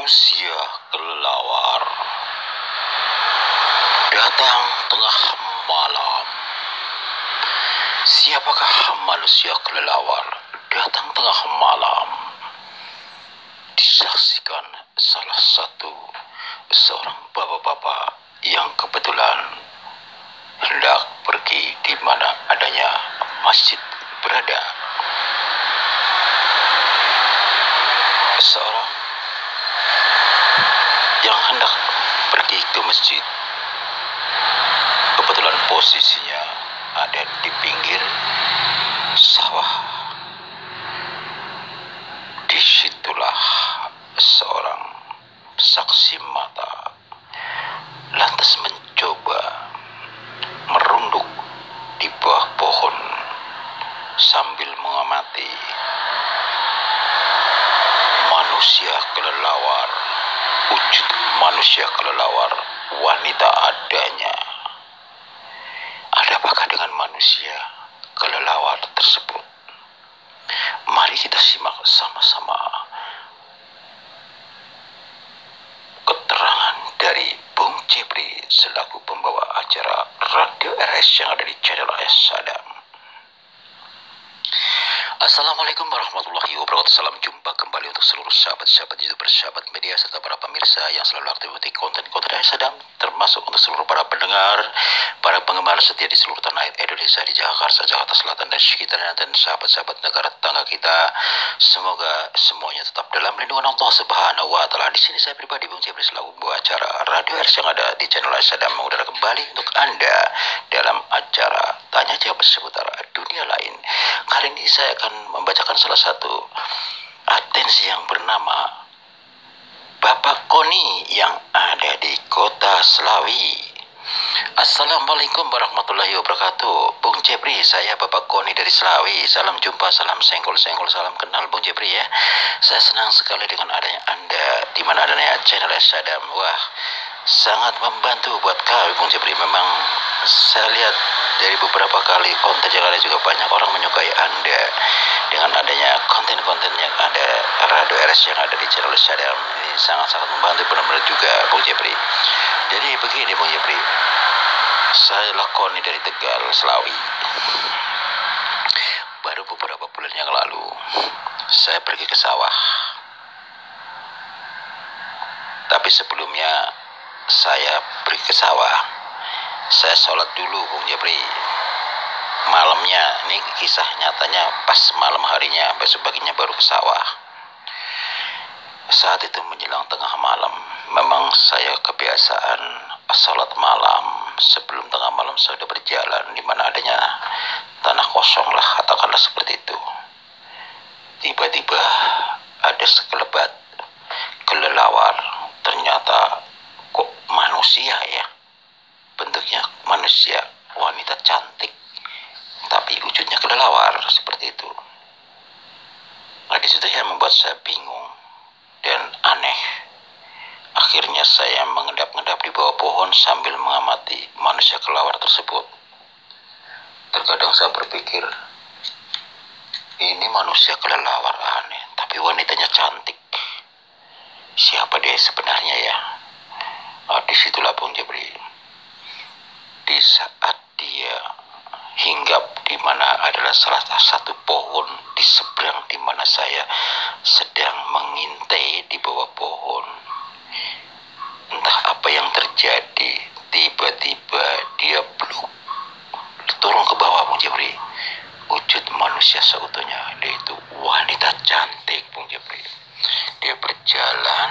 Manusia kelelawar datang tengah malam. Siapakah manusia kelelawar datang tengah malam? Disaksikan salah satu seorang bapak-bapak yang kebetulan hendak pergi di mana adanya masjid berada. Seorang yang hendak pergi ke masjid kebetulan posisinya ada di pinggir sawah. Disitulah seorang saksi mata lantas mencoba merunduk di bawah pohon sambil mengamati manusia kelelawar, wujud manusia kelelawar wanita adanya. Ada apakah dengan manusia kelelawar tersebut? Mari kita simak sama-sama keterangan dari Bung Jepri selaku pembawa acara Radio RS yang ada di channel Sadam. Assalamualaikum warahmatullahi wabarakatuh. Salam jumpa kembali untuk seluruh sahabat-sahabat YouTuber, sahabat media, serta para pemirsa yang selalu aktif mengikuti konten-konten Sadam, termasuk untuk seluruh para pendengar, para penggemar setia di seluruh tanah air Indonesia, di Jakarta, Jakarta Selatan dan sekitarnya, dan sahabat-sahabat negara tetangga kita. Semoga semuanya tetap dalam lindungan Allah Subhanahu wa Ta'ala. Di sini saya pribadi Bung Jepri selaku pembawa acara Radio RS yang ada di channel Sadam mengudara kembali untuk Anda dalam acara Tanya Jawab seputar dunia lain. Kali ini saya akan membacakan salah satu atensi yang bernama Bapak Koni yang ada di kota Slawi. Assalamualaikum warahmatullahi wabarakatuh. Bung Jepri, saya Bapak Koni dari Slawi. Salam jumpa, salam senggol-senggol, salam kenal Bung Jepri ya. Saya senang sekali dengan adanya Anda di mana adanya channel Sadam. Wah, sangat membantu buat kami Bung Jepri. Memang saya lihat dari beberapa kali konten yang ada juga banyak orang menyukai Anda dengan adanya konten-konten yang ada Radio RS yang ada di channel Sadam. Ini sangat-sangat membantu benar-benar juga Bung Jepri. Jadi begini Bung Jepri, saya lakoni dari Tegal, Slawi. Baru beberapa bulan yang lalu saya pergi ke sawah. Tapi sebelumnya saya pergi ke sawah, saya sholat dulu Bung Jepri. Malamnya, ini kisah nyatanya pas malam harinya, besok paginya baru ke sawah. Saat itu menjelang tengah malam, memang saya kebiasaan sholat malam. Sebelum tengah malam saya sudah berjalan di mana adanya tanah kosong lah, katakanlah seperti itu. Tiba-tiba ada sekelebat kelelawar. Ternyata kok manusia ya, bentuknya manusia, wanita cantik, tapi wujudnya kelelawar seperti itu. Nah, disitu yang membuat saya bingung dan aneh. Akhirnya saya mengendap-endap di bawah pohon sambil mengamati manusia kelelawar tersebut. Terkadang saya berpikir, ini manusia kelelawar aneh, tapi wanitanya cantik. Siapa dia sebenarnya ya? Nah, disitulah Bung Jepri. Di saat dia hinggap di mana adalah salah satu pohon di seberang di mana saya sedang mengintai di bawah pohon. Entah apa yang terjadi, tiba-tiba dia bluk turun ke bawah Bung Jepri. Wujud manusia seutuhnya, yaitu wanita cantik Bung Jepri. Dia berjalan,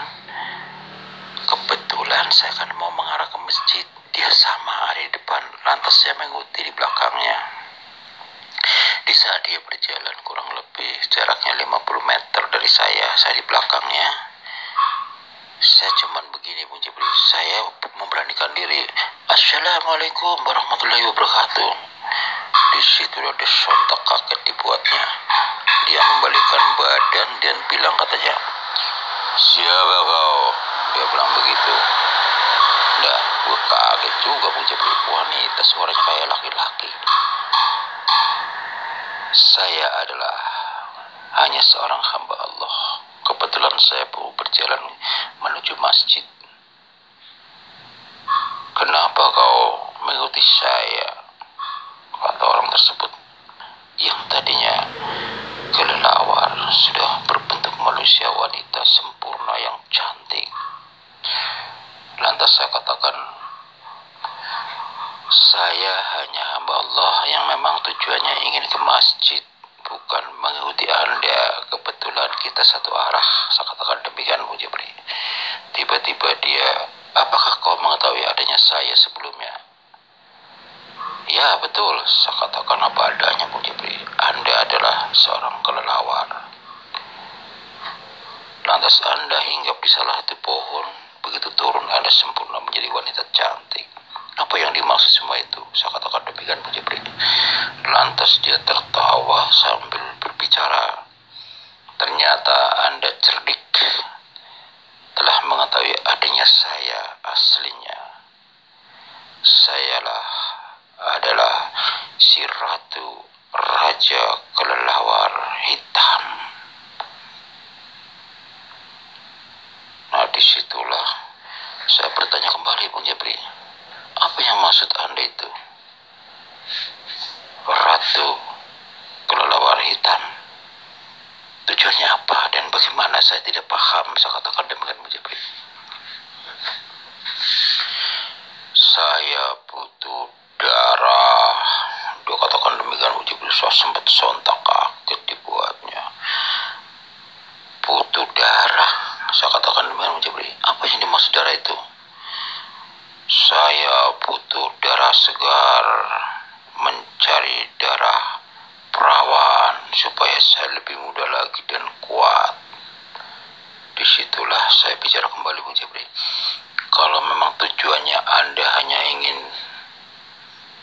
kebetulan saya kan mau mengarah ke masjid, dia sama ada di depan, lantas saya mengikuti di belakangnya. Di saat dia berjalan kurang lebih jaraknya 50 meter dari saya di belakangnya. Saya cuman begini Bung Jepri, saya memberanikan diri, Assalamualaikum warahmatullahi wabarakatuh. Di situ ada sontak kaget dibuatnya. Dia membalikkan badan dan bilang katanya, siapa kau? Dia bilang begitu. Nah, gue kaget juga Bung Jepri, wanita suaranya kayak laki-laki. Saya adalah hanya seorang hamba Allah. Kebetulan kebetulan saya berjalan menuju masjid. "Kenapa kau mengikuti saya?" kata orang tersebut, yang tadinya kelelawar sudah berbentuk manusia wanita sempurna yang cantik. Lantas saya katakan, "Saya hanya hamba Allah yang memang tujuannya ingin ke masjid, bukan mengikuti Anda. Kebetulan kita satu arah." Saya katakan demikian, Bu Jabri. Tiba-tiba dia, "Apakah kau mengetahui adanya saya sebelumnya?" "Ya betul," saya katakan apa adanya, Bu Jabri. "Anda adalah seorang kelelawar. Lantas Anda hinggap di salah satu pohon. Begitu turun Anda sempurna menjadi wanita cantik. Apa yang dimaksud semua itu?" Saya katakan demikian, Bu Jabri. Lantas dia tertawa sambil berbicara, "Ternyata Anda cerdik, telah mengetahui adanya saya aslinya. Sayalah adalah si ratu raja kelelawar hitam." Nah, disitulah saya bertanya kembali, Bung Jabri, "Apa yang maksud Anda itu? Ratu kelelawar hitam. Tujuannya apa dan bagaimana? Saya tidak paham." Saya katakan demikian, Bung Jabri. "Saya butuh darah." Dia katakan demikian, Bu Jabri. Saya sempat sontak kaget dibuatnya. "Butuh darah?" Saya katakan demikian, Bu Jabri. "Apa yang dimaksud darah itu?" "Saya butuh darah segar, mencari darah perawan supaya saya lebih muda lagi dan kuat." Disitulah saya bicara kembali, Bu Jabri. Kalau memang tujuannya Anda hanya ingin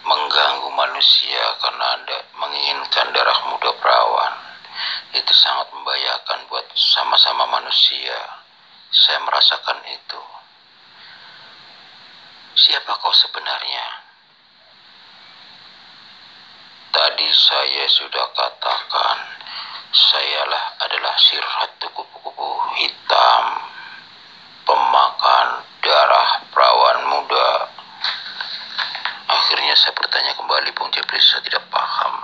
mengganggu manusia karena Anda menginginkan darah muda perawan, itu sangat membahayakan buat sama-sama manusia. Saya merasakan itu. Siapa kau sebenarnya? Tadi saya sudah katakan, sayalah adalah si ratu kupu-kupu hitam, pemakan darah perawan muda. Akhirnya saya bertanya kembali, Bung Jabri, saya tidak paham.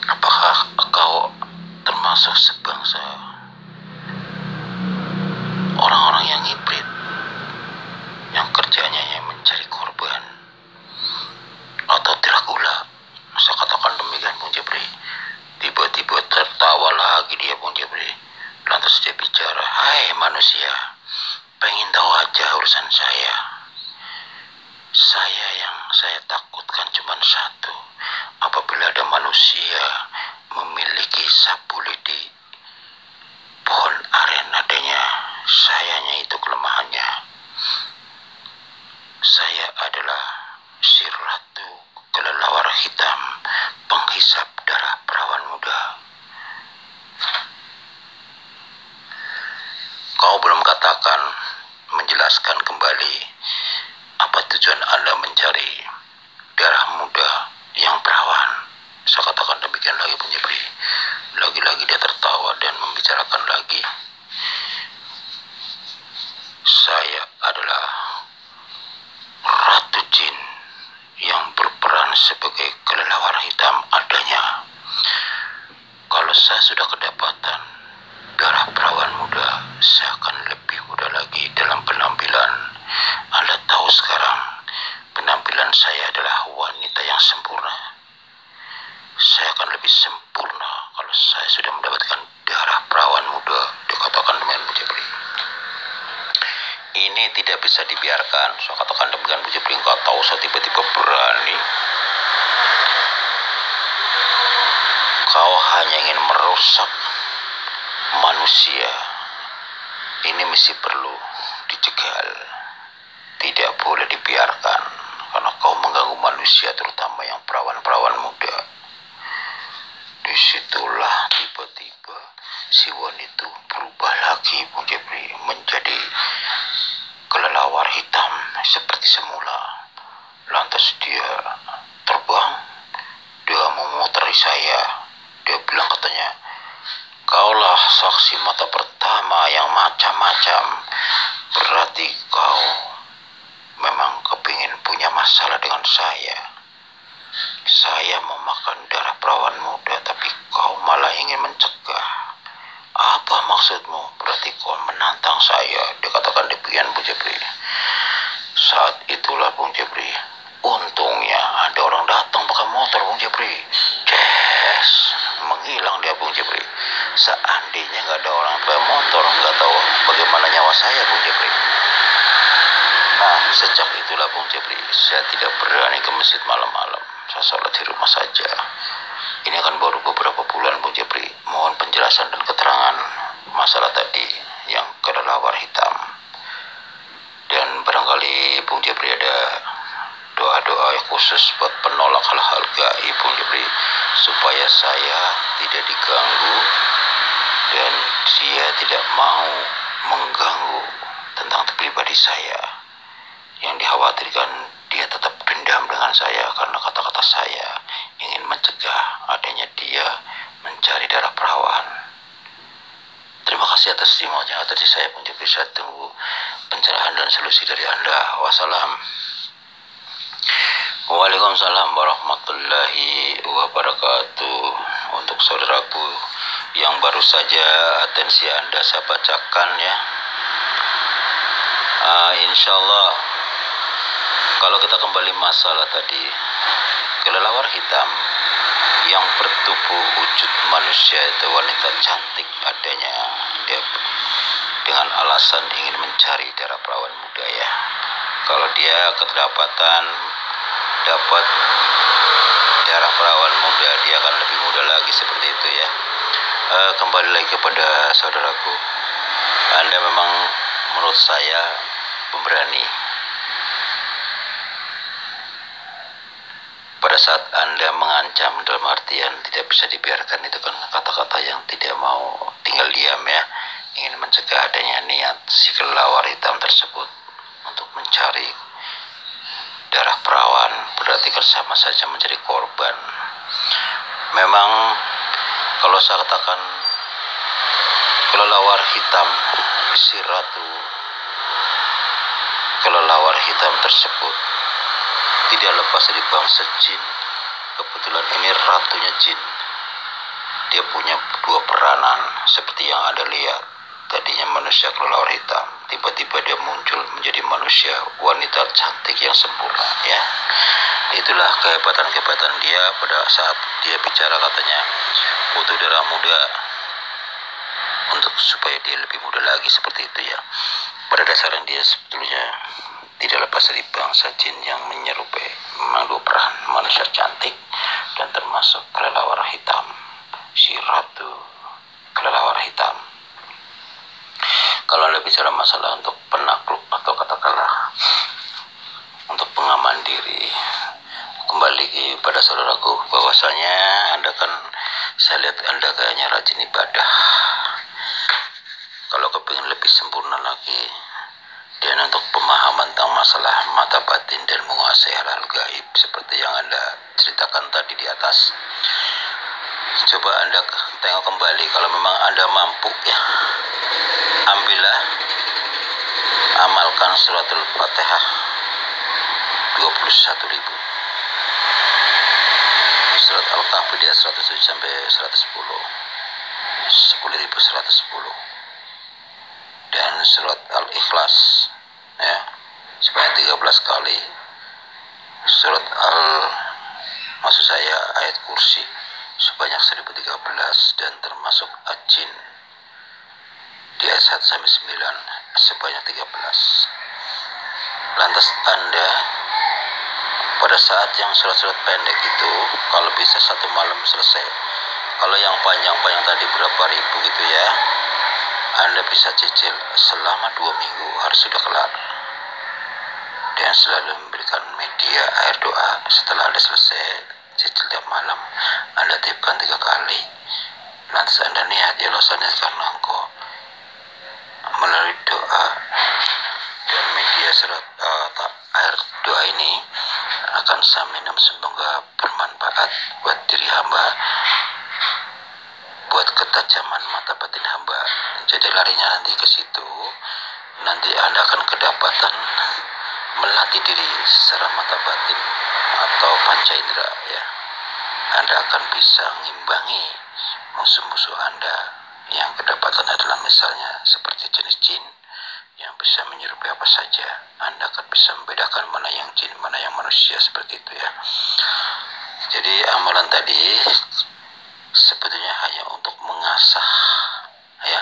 "Apakah kau termasuk sebangsa orang-orang yang hibrid, yang kerjanya yang mencari korban, atau Dracula?" Saya katakan demikian, Bung Jabri. Tiba-tiba tertawa lagi dia, Bung Jabri. Lantas dia bicara, "Hai manusia, pengen tahu aja urusan saya. Yang saya takutkan cuma satu. Apabila ada manusia memiliki sapu lidi, pohon aren adanya, sayanya itu kelemahannya. Saya adalah si ratu kelelawar hitam, penghisap darah perawan muda." "Kau belum katakan, menjelaskan kembali apa tujuan Anda mencari darah muda yang perawan." Saya katakan demikian lagi, Bung Jabri. Lagi-lagi dia tertawa dan membicarakan lagi, "Saya adalah ratu jin yang berperan sebagai kelelawar hitam adanya. Kalau saya sudah kedapatan darah perawan muda, saya akan lebih muda lagi dalam penampilan. Anda tahu sekarang, penampilan saya adalah wanita yang sempurna. Saya akan lebih sempurna kalau saya sudah mendapatkan darah perawan muda." Dikatakan dengan Bu Jabri. "Ini tidak bisa dibiarkan." Saya katakan demikian, Bu Jabri. "Engkau tahu saya tiba-tiba berani. Kau hanya ingin merusak manusia. Ini mesti perlu dijegal. Tidak boleh dibiarkan, karena kau mengganggu manusia, terutama yang perawan-perawan muda." Disitulah tiba-tiba si wanita berubah lagi, Bung Jabri, menjadi kelelawar hitam seperti semula. Lantas dia terbang, dia memutari saya. Dia bilang katanya, Kaulah saksi mata pertama yang macam-macam. Berarti kau memang kepingin punya masalah dengan saya. Saya memakan darah perawan muda, tapi kau malah ingin mencegah. Apa maksudmu? Berarti kau menantang saya, dikatakan demikian Bung Jepri. Saat itulah Bung Jepri, untungnya ada orang datang pakai motor Bung Jepri. Yes, menghilang dia Bung Jepri. Seandainya nggak ada orang pakai motor, nggak tahu bagaimana nyawa saya Bung Jepri. Nah, sejak itulah Bung Jepri, saya tidak berani ke masjid malam-malam. Saya sholat di rumah saja. Ini kan baru beberapa bulan Bung Jepri. Mohon penjelasan dan keterangan masalah tadi yang kelelawar hitam. Dan barangkali Bung Jepri ada doa-doa yang khusus buat penolak hal-hal gaib Bung Jepri, supaya saya tidak diganggu dan dia tidak mau mengganggu tentang pribadi saya. Yang dikhawatirkan dia tetap dendam dengan saya karena kata-kata saya ingin mencegah adanya dia mencari darah perawan. Terima kasih atas simaknya atas saya Bung Jepri. Saya tunggu pencerahan dan solusi dari Anda. Wassalam. Waalaikumsalam warahmatullahi wabarakatuh. Untuk saudaraku yang baru saja atensi Anda saya bacakan ya. Insya Allah, kalau kita kembali masalah tadi, kelelawar hitam yang bertubuh wujud manusia itu wanita cantik adanya, dia dengan alasan ingin mencari darah perawan muda ya. Kalau dia kedapatan dapat darah perawan muda, dia akan lebih muda lagi seperti itu ya. Kembali lagi kepada saudaraku, Anda memang menurut saya pemberani. Pada saat Anda mengancam dalam artian tidak bisa dibiarkan, itu kan kata-kata yang tidak mau tinggal diam ya, ingin mencegah adanya niat si kelelawar hitam tersebut untuk mencari darah perawan, berarti sama saja menjadi korban. Memang kalau saya katakan kelelawar hitam, si ratu kelelawar hitam tersebut tidak lepas dari bangsa jin. Kebetulan ini ratunya jin. Dia punya dua peranan seperti yang Anda lihat. Tadinya manusia kelelawar hitam, tiba-tiba dia muncul menjadi manusia wanita cantik yang sempurna ya. Itulah kehebatan dia pada saat dia bicara, katanya butuh darah muda untuk supaya dia lebih muda lagi seperti itu ya. Pada dasarnya dia sebetulnya tidak lepas dari bangsa jin yang menyerupai, memang dua peran manusia cantik dan termasuk kelelawar hitam, si ratu kelelawar hitam. Kalau Anda bicara masalah untuk penakluk atau katakanlah untuk pengaman diri, kembali pada saudaraku bahwasanya Anda kan, saya lihat Anda kayaknya rajin ibadah. Kalau kepingin lebih sempurna lagi dan untuk pemahaman tentang masalah mata batin dan menguasai hal-hal gaib seperti yang Anda ceritakan tadi di atas, coba Anda tengok kembali. Kalau memang Anda mampu ya, ambillah, amalkan suratul Fatihah 21.000, surat Al-Kahfi di ayat 107 sampai 110, 10.110, dan surat Al-Ikhlas ya sebanyak 13 kali, surat maksud saya ayat kursi sebanyak 1013, dan termasuk Al-Jin di ayat 1 sampai 9 sebanyak 13. Lantas Anda pada saat yang surat-surat pendek itu, kalau bisa satu malam selesai. Kalau yang panjang-panjang tadi berapa ribu gitu ya, Anda bisa cicil selama 2 minggu harus sudah kelar. Dan selalu memberikan media air doa. Setelah Anda selesai cicil tiap malam, Anda tiupkan 3 kali. Lantas Anda niat, ya Allah, karena Engkau melalui doa dan media surat air doa ini akan saya minum, semoga bermanfaat buat diri hamba, buat ketajaman mata batin hamba. Jadi larinya nanti ke situ, nanti Anda akan kedapatan melatih diri secara mata batin atau panca indera ya. Anda akan bisa mengimbangi musuh-musuh Anda yang kedapatan adalah misalnya seperti jenis jin yang bisa menyerupai apa saja. Anda akan bisa membedakan mana yang jin, mana yang manusia, seperti itu ya. Jadi amalan tadi sebetulnya hanya untuk mengasah ya,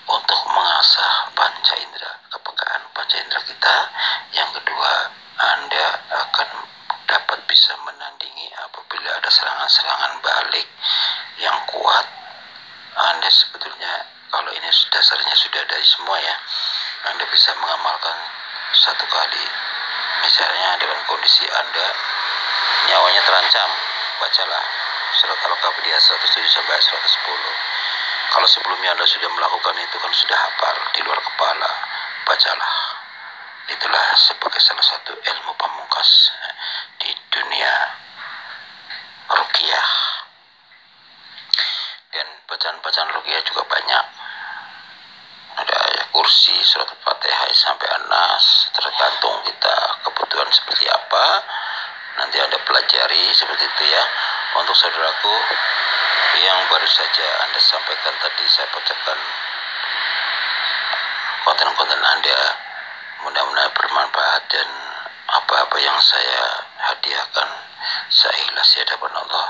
untuk mengasah panca indera, kepekaan panca indera kita. Yang kedua, Anda akan dapat bisa menandingi apabila ada serangan-serangan balik yang kuat. Anda sebetulnya kalau ini dasarnya sudah dari semua ya, Anda bisa mengamalkan satu kali. Misalnya dengan kondisi Anda nyawanya terancam, bacalah surat Al-Kahfi ayat 107 sampai 110. Kalau sebelumnya Anda sudah melakukan itu kan sudah hafal di luar kepala, bacalah. Itulah sebagai salah satu ilmu pamungkas di dunia ruqyah. Dan bacaan-bacaan ruqyah juga banyak. Ada ayat kursi, surat Al-Fatihah sampai An-Nas, tergantung kita kebutuhan seperti apa. Nanti Anda pelajari seperti itu ya. Untuk saudaraku yang baru saja Anda sampaikan tadi, saya bacakan konten-konten Anda, mudah-mudahan bermanfaat dan apa-apa yang saya hadiahkan saya ikhlas di hadapan Allah.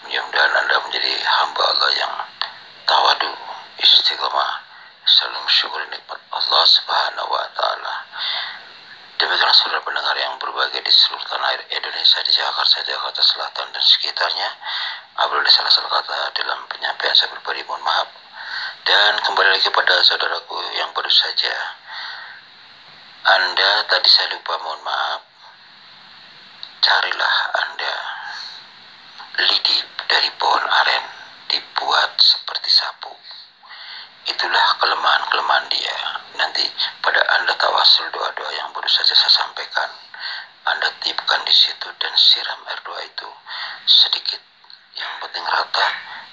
Mudah-mudahan Anda menjadi hamba Allah yang tawadu, istiqamah, selalu mensyukuri nikmat Allah Subhanahu wa taala. Demikianlah saudara pendengar yang berbahagia di seluruh tanah air Indonesia, di Jakarta Selatan dan sekitarnya. Apabila ada salah-salah kata dalam penyampaian saya pribadi, mohon maaf. Dan kembali lagi kepada saudaraku yang baru saja Anda tadi saya lupa, mohon maaf. Carilah Anda lidi dari pohon aren, dibuat seperti sapu. Itulah kelemahan-kelemahan dia. Nanti pada Anda tawasul doa-doa yang baru saja saya sampaikan, Anda tiupkan di situ dan siram air doa itu sedikit, yang penting rata,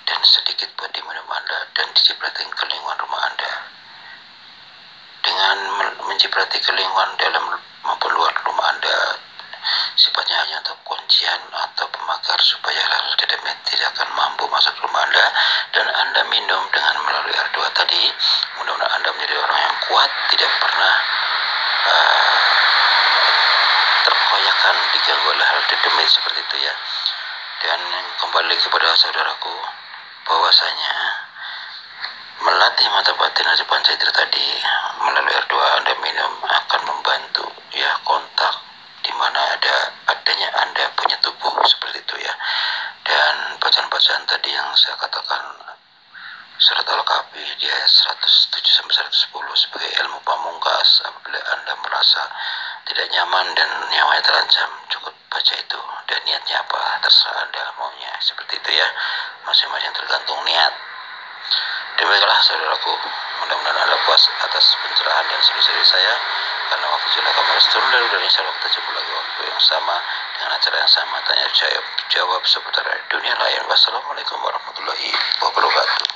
dan sedikit buat di minum Anda dan dicipratin ke lingkungan rumah Anda. Dengan menciprati ke lingkungan dalam maupun luar rumah Anda, sifatnya hanya untuk kuncian atau pemagar supaya hal tidak akan mampu masuk ke rumah Anda, dan Anda minum dengan melalui air doa tadi. Mudah-mudahan Anda menjadi orang yang kuat, tidak pernah terkoyakkan, diganggu oleh hal demit seperti itu ya. Dan kembali kepada saudaraku, bahwasanya melatih mata batin atau panca indera tadi melalui air doa Anda minum akan membantu ya, kontak di mana adanya Anda punya tubuh seperti itu ya. Dan bacaan-bacaan tadi yang saya katakan surat Al-Kahfi di ayat 107 sampai 110 sebagai ilmu pamungkas. Apabila Anda merasa tidak nyaman dan nyawanya terancam, cukup baca itu. Dan niatnya apa, terserah Anda maunya seperti itu ya, masing-masing tergantung niat. Demikianlah saudaraku, mudah-mudahan Anda puas atas pencerahan dan solusi saya. Karena waktu sudah kami harus turun dari udara, insya Allah kita jumpa lagi waktu yang sama dengan acara yang sama, tanya jawab seputar dunia lain. Wassalamualaikum warahmatullahi wabarakatuh.